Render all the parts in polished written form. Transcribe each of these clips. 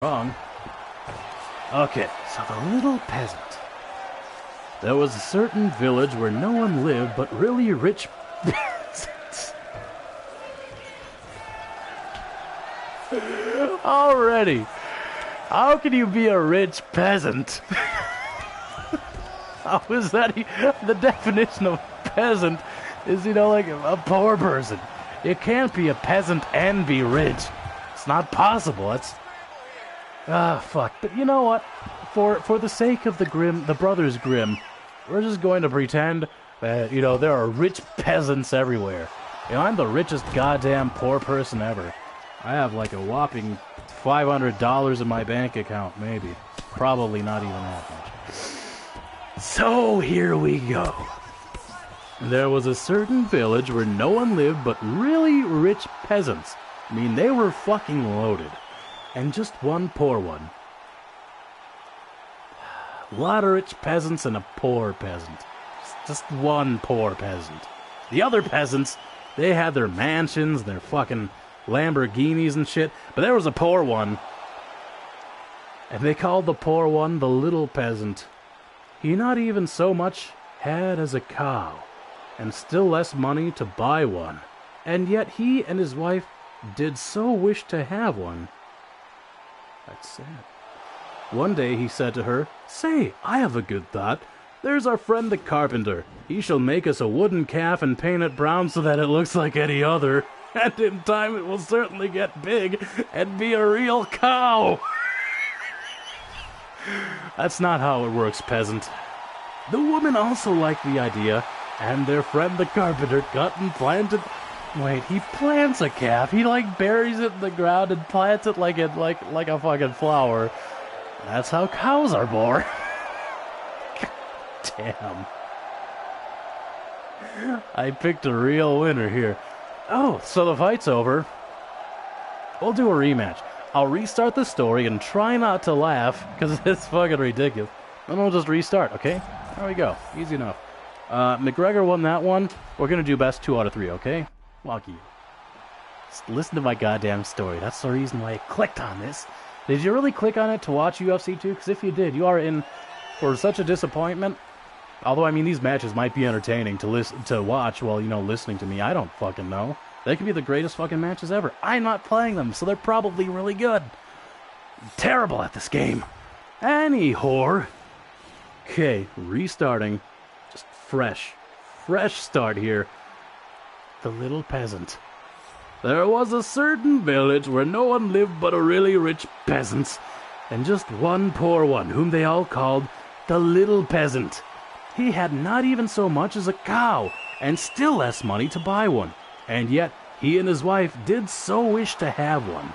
Wrong. Okay, so the little peasant. There was a certain village where no one lived but really rich peasants. Already. How can you be a rich peasant? How is that? The definition of peasant is, like a poor person. You can't be a peasant and be rich. It's not possible. It's... fuck. But you know what? For the sake of the Brothers Grimm, we're just going to pretend that, there are rich peasants everywhere. I'm the richest goddamn poor person ever. I have like a whopping $500 in my bank account, maybe. Probably not even that much. So here we go. There was a certain village where no one lived but really rich peasants. I mean, they were fucking loaded. And just one poor one. A lot of rich peasants and a poor peasant. Just one poor peasant. The other peasants, they had their mansions, their fucking Lamborghinis and shit, but there was a poor one. And they called the poor one the little peasant. He not even so much had as a cow, and still less money to buy one. And yet he and his wife did so wish to have one. That's sad. One day he said to her, "Say, I have a good thought. There's our friend the carpenter. He shall make us a wooden calf and paint it brown so that it looks like any other. And in time it will certainly get big and be a real cow." That's not how it works, peasant. The woman also liked the idea, and their friend the carpenter cut and planted... Wait, he plants a calf. He buries it in the ground and plants it like a fucking flower. That's how cows are born. God damn. I picked a real winner here. Oh, so the fight's over. We'll do a rematch. I'll restart the story and try not to laugh, because it's fucking ridiculous. Then we'll just restart, okay? There we go. Easy enough. McGregor won that one. We're going to do best 2 out of 3, okay? Lucky. Just listen to my goddamn story. That's the reason why I clicked on this. Did you really click on it to watch UFC 2? Because if you did, you are in for such a disappointment. Although, I mean, these matches might be entertaining to watch while, listening to me. I don't fucking know. They could be the greatest fucking matches ever. I'm not playing them, so they're probably really good. I'm terrible at this game. Any whore. Okay, restarting. Just fresh start here. The little peasant. There was a certain village where no one lived but a really rich peasants, and just one poor one, whom they all called the little peasant. He had not even so much as a cow, and still less money to buy one, and yet he and his wife did so wish to have one.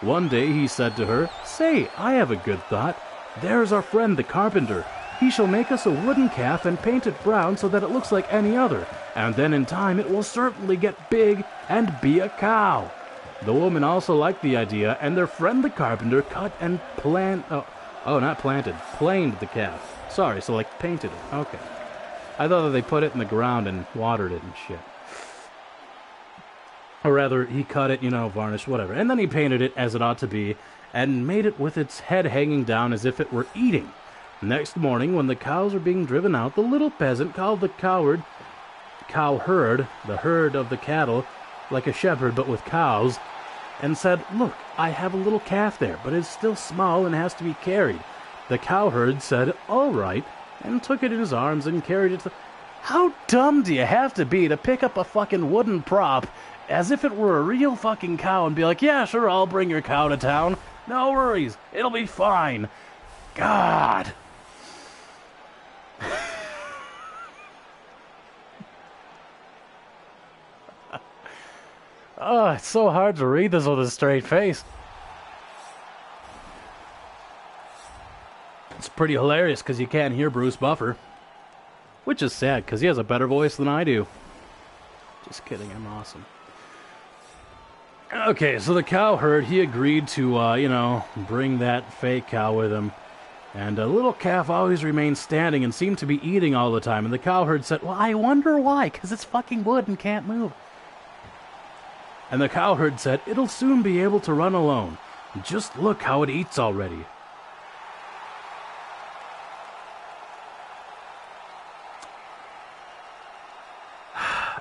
One day he said to her, "Say, I have a good thought. There's our friend the carpenter. He shall make us a wooden calf and paint it brown so that it looks like any other, and then in time it will certainly get big and be a cow." The woman also liked the idea, and their friend the carpenter cut and planed the calf. Sorry, so painted it. Okay. I thought that they put it in the ground and watered it and shit. Or rather, he cut it, varnished, whatever. And then he painted it as it ought to be, and made it with its head hanging down as if it were eating. Next morning, when the cows were being driven out, the little peasant called the cowherd, the herd of the cattle, like a shepherd but with cows, and said, "Look, I have a little calf there, but it's still small and has to be carried." The cowherd said, "All right," and took it in his arms and carried it to... How dumb do you have to be to pick up a fucking wooden prop as if it were a real fucking cow and be like, "Yeah, sure, I'll bring your cow to town. No worries, it'll be fine." God. Oh, it's so hard to read this with a straight face. It's pretty hilarious because you can't hear Bruce Buffer. Which is sad because he has a better voice than I do. Just kidding, I'm awesome. Okay, so the cowherd, he agreed to, bring that fake cow with him. And the little calf always remained standing and seemed to be eating all the time. And the cowherd said, "Well, I wonder why, because it's fucking wood and can't move." And the cowherd said, "It'll soon be able to run alone. Just look how it eats already.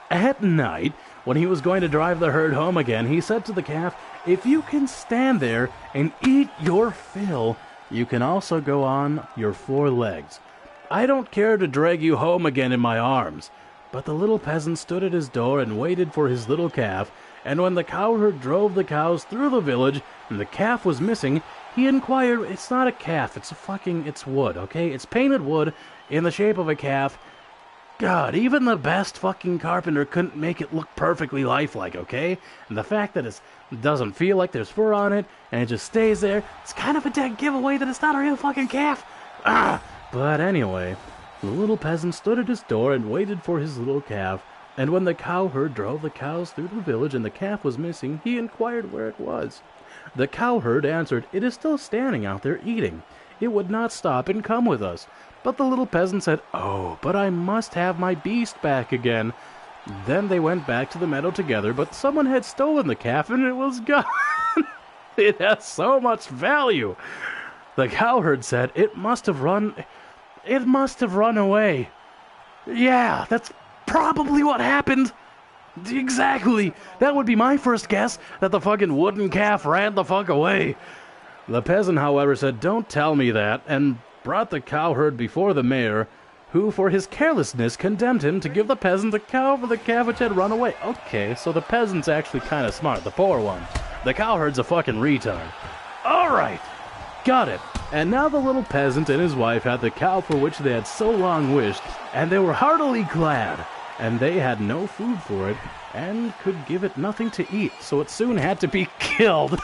At night, when he was going to drive the herd home again, he said to the calf, "If you can stand there and eat your fill, you can also go on your 4 legs. I don't care to drag you home again in my arms." But the little peasant stood at his door and waited for his little calf, and when the cowherd drove the cows through the village and the calf was missing, he inquired, "It's not a calf, it's wood, okay? It's painted wood in the shape of a calf. God, even the best fucking carpenter couldn't make it look perfectly lifelike, okay? And the fact that it doesn't feel like there's fur on it, and it just stays there, it's kind of a dead giveaway that it's not a real fucking calf." But anyway, the little peasant stood at his door and waited for his little calf, and when the cowherd drove the cows through the village and the calf was missing, he inquired where it was. The cowherd answered, "It is still standing out there eating. It would not stop and come with us." But the little peasant said, "Oh, but I must have my beast back again." Then they went back to the meadow together, but someone had stolen the calf and it was gone. It has so much value. The cowherd said, It must have run away." Yeah, that's probably what happened. Exactly. That would be my first guess, that the fucking wooden calf ran the fuck away. The peasant, however, said, "Don't tell me that," and brought the cowherd before the mayor, who for his carelessness condemned him to give the peasant the cow for the calf which had run away. Okay, so the peasant's actually kind of smart, the poor one. The cowherd's a fucking retard. Alright, got it. And now the little peasant and his wife had the cow for which they had so long wished, and they were heartily glad, and they had no food for it, and could give it nothing to eat, so it soon had to be killed.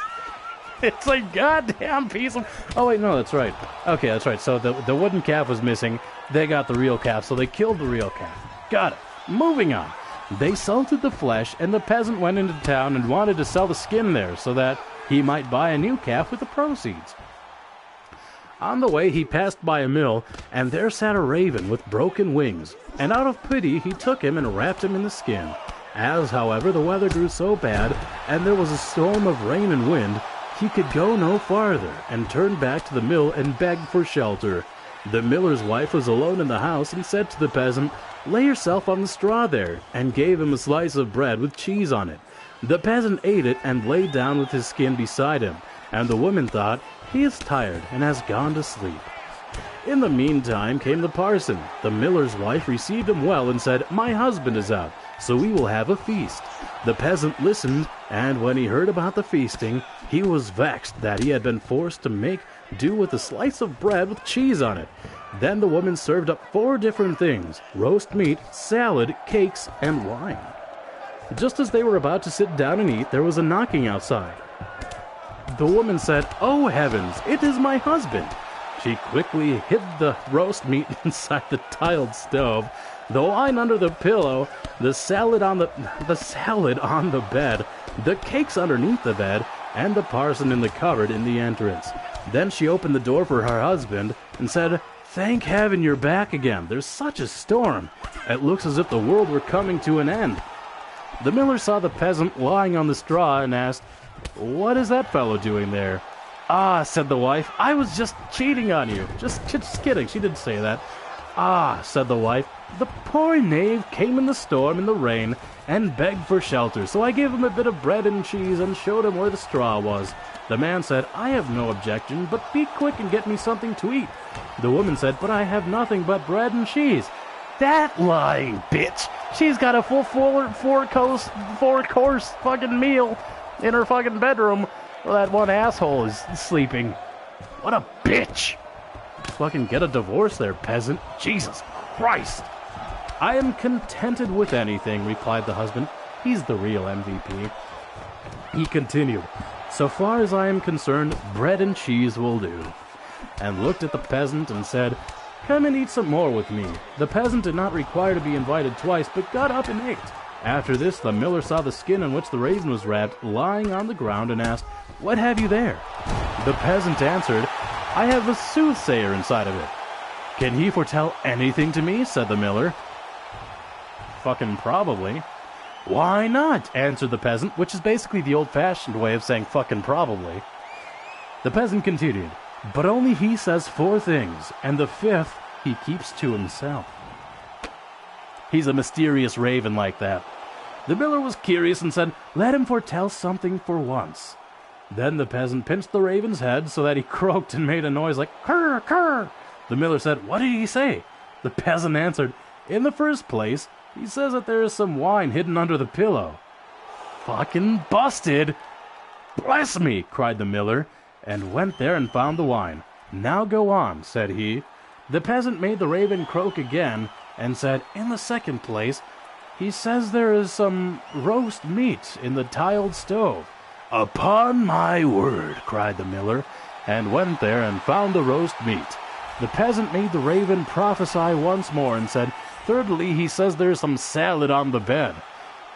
It's a goddamn piece of... Oh, wait, no, that's right. Okay, that's right. So the wooden calf was missing. They got the real calf, so they killed the real calf. Got it. Moving on. They salted the flesh, and the peasant went into town and wanted to sell the skin there so that he might buy a new calf with the proceeds. On the way, he passed by a mill, and there sat a raven with broken wings, and out of pity he took him and wrapped him in the skin. As, however, the weather grew so bad, and there was a storm of rain and wind, he could go no farther, and turned back to the mill and begged for shelter. The miller's wife was alone in the house, and said to the peasant, "Lay yourself on the straw there," and gave him a slice of bread with cheese on it. The peasant ate it and lay down with his skin beside him, and the woman thought, "He is tired and has gone to sleep." In the meantime came the parson. The miller's wife received him well and said, "My husband is out, so we will have a feast." The peasant listened, and when he heard about the feasting, he was vexed that he had been forced to make do with a slice of bread with cheese on it. Then the woman served up 4 different things: roast meat, salad, cakes, and wine. Just as they were about to sit down and eat, there was a knocking outside. The woman said, "Oh heavens, it is my husband." She quickly hid the roast meat inside the tiled stove, the wine under the pillow, the salad on the bed, the cakes underneath the bed, and the parson in the cupboard in the entrance. Then she opened the door for her husband and said, "Thank heaven you're back again. There's such a storm. It looks as if the world were coming to an end." The miller saw the peasant lying on the straw and asked, "What is that fellow doing there?" "Ah," said the wife, "I was just cheating on you." Just kidding, she didn't say that. "Ah," said the wife, "the poor knave came in the storm and the rain and begged for shelter, so I gave him a bit of bread and cheese and showed him where the straw was." The man said, "I have no objection, but be quick and get me something to eat." The woman said, "But I have nothing but bread and cheese." That lying bitch! She's got a full four-course fucking meal in her fucking bedroom while that one asshole is sleeping. What a bitch! Fucking get a divorce there, peasant. Jesus Christ! "I am contented with anything," replied the husband. He's the real MVP. He continued, "So far as I am concerned, bread and cheese will do," and looked at the peasant and said, "Come and eat some more with me." The peasant did not require to be invited twice, but got up and ate. After this, the miller saw the skin in which the raven was wrapped lying on the ground and asked, "What have you there?" The peasant answered, "I have a soothsayer inside of it." "Can he foretell anything to me?" said the miller. "Fucking probably." "Why not?" answered the peasant, which is basically the old-fashioned way of saying fucking probably. The peasant continued, "But only he says 4 things, and the 5th he keeps to himself." He's a mysterious raven like that. The miller was curious and said, "Let him foretell something for once." Then the peasant pinched the raven's head so that he croaked and made a noise like "Kurr, kurr." The miller said, "What did he say?" The peasant answered, "In the first place, he says that there is some wine hidden under the pillow." "Fucking busted!" "Bless me!" cried the miller, and went there and found the wine. "Now go on," said he. The peasant made the raven croak again, and said, "In the second place, he says there is some roast meat in the tiled stove." "Upon my word!" cried the miller, and went there and found the roast meat. The peasant made the raven prophesy once more, and said, "Thirdly, he says there is some salad on the bed."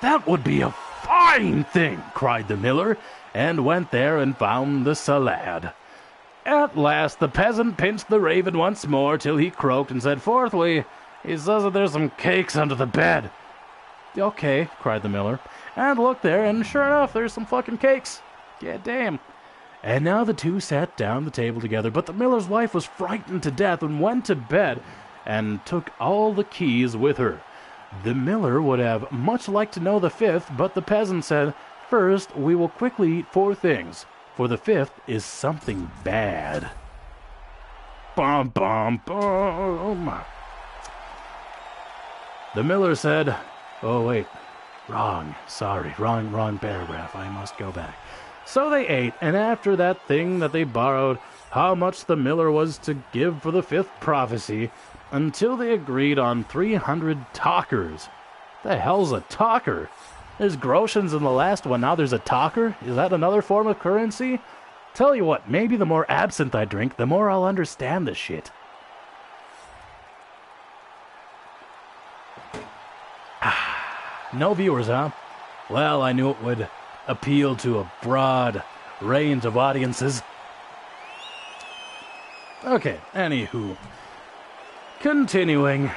"That would be a fine thing!" cried the miller, and went there and found the salad. At last the peasant pinched the raven once more till he croaked, and said, "Fourthly, he says that there's some cakes under the bed." "Okay," cried the miller, and looked there, and sure enough, there's some fucking cakes. Yeah, damn. And now the two sat down the table together, but the miller's wife was frightened to death and went to bed and took all the keys with her. The miller would have much liked to know the 5th, but the peasant said, "First, we will quickly eat 4 things, for the 5th is something bad." Bum, bum, bum. The miller said, "Oh, wait, wrong paragraph, I must go back." So they ate, and after that thing that they borrowed, how much the miller was to give for the 5th prophecy, until they agreed on 300 talkers. The hell's a talker? There's groshens in the last one, now there's a talker? Is that another form of currency? Tell you what, maybe the more absinthe I drink, the more I'll understand this shit. No viewers, huh? Well, I knew it would appeal to a broad range of audiences. Okay, anywho. Continuing.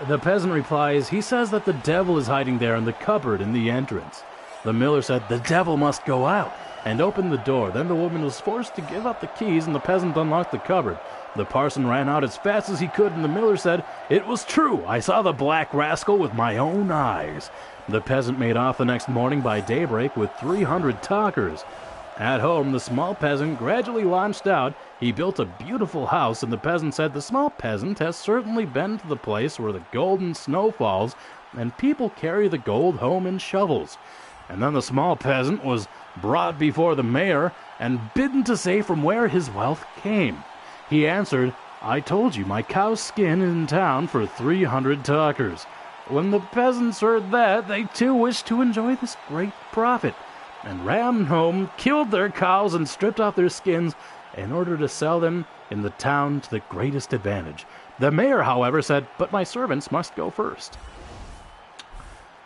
The peasant replies, he says that the devil is hiding there in the cupboard in the entrance. The miller said, "The devil must go out," and opened the door. Then the woman was forced to give up the keys, and the peasant unlocked the cupboard. The parson ran out as fast as he could, and the miller said, "It was true. I saw the black rascal with my own eyes." The peasant made off the next morning by daybreak with 300 talkers. At home, the small peasant gradually launched out. He built a beautiful house, and the peasant said, "The small peasant has certainly been to the place where the golden snow falls, and people carry the gold home in shovels." And then the small peasant was brought before the mayor and bidden to say from where his wealth came. He answered, "I told you my cow's skin in town for 300 talkers." When the peasants heard that, they too wished to enjoy this great profit, and ran home, killed their cows, and stripped off their skins in order to sell them in the town to the greatest advantage. The mayor, however, said, "But my servants must go first."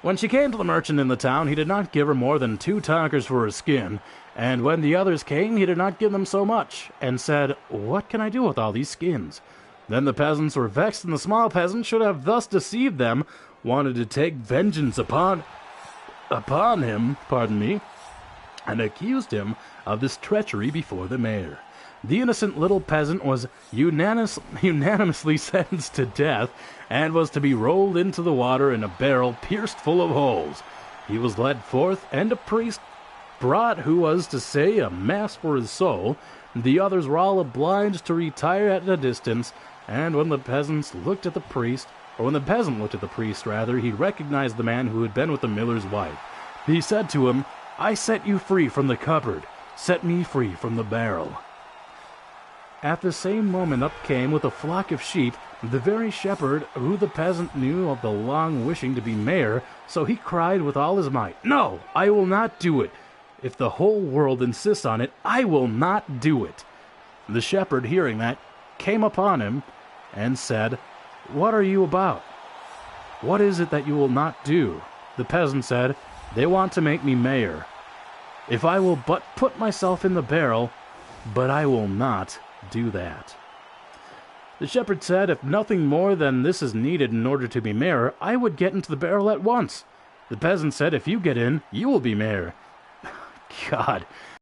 When she came to the merchant in the town, he did not give her more than 2 talkers for her skin, and when the others came, he did not give them so much, and said, "What can I do with all these skins?" Then the peasants were vexed, and the small peasant should have thus deceived them, wanted to take vengeance upon him, and accused him of this treachery before the mayor. The innocent little peasant was unanimously sentenced to death, and was to be rolled into the water in a barrel pierced full of holes. He was led forth, and a priest brought who was to say a mass for his soul. The others were all obliged to retire at a distance, and when the peasant looked at the priest, he recognized the man who had been with the miller's wife. He said to him, "I set you free from the cupboard. Set me free from the barrel." At the same moment up came, with a flock of sheep, the very shepherd who the peasant knew of the long wishing to be mayor, so he cried with all his might, "No, I will not do it. If the whole world insists on it, I will not do it." The shepherd, hearing that, came upon him and said, "What are you about? What is it that you will not do?" The peasant said, "They want to make me mayor. If I will but put myself in the barrel, but I will not do that." The shepherd said, "If nothing more than this is needed in order to be mayor, I would get into the barrel at once." The peasant said, "If you get in, you will be mayor." God,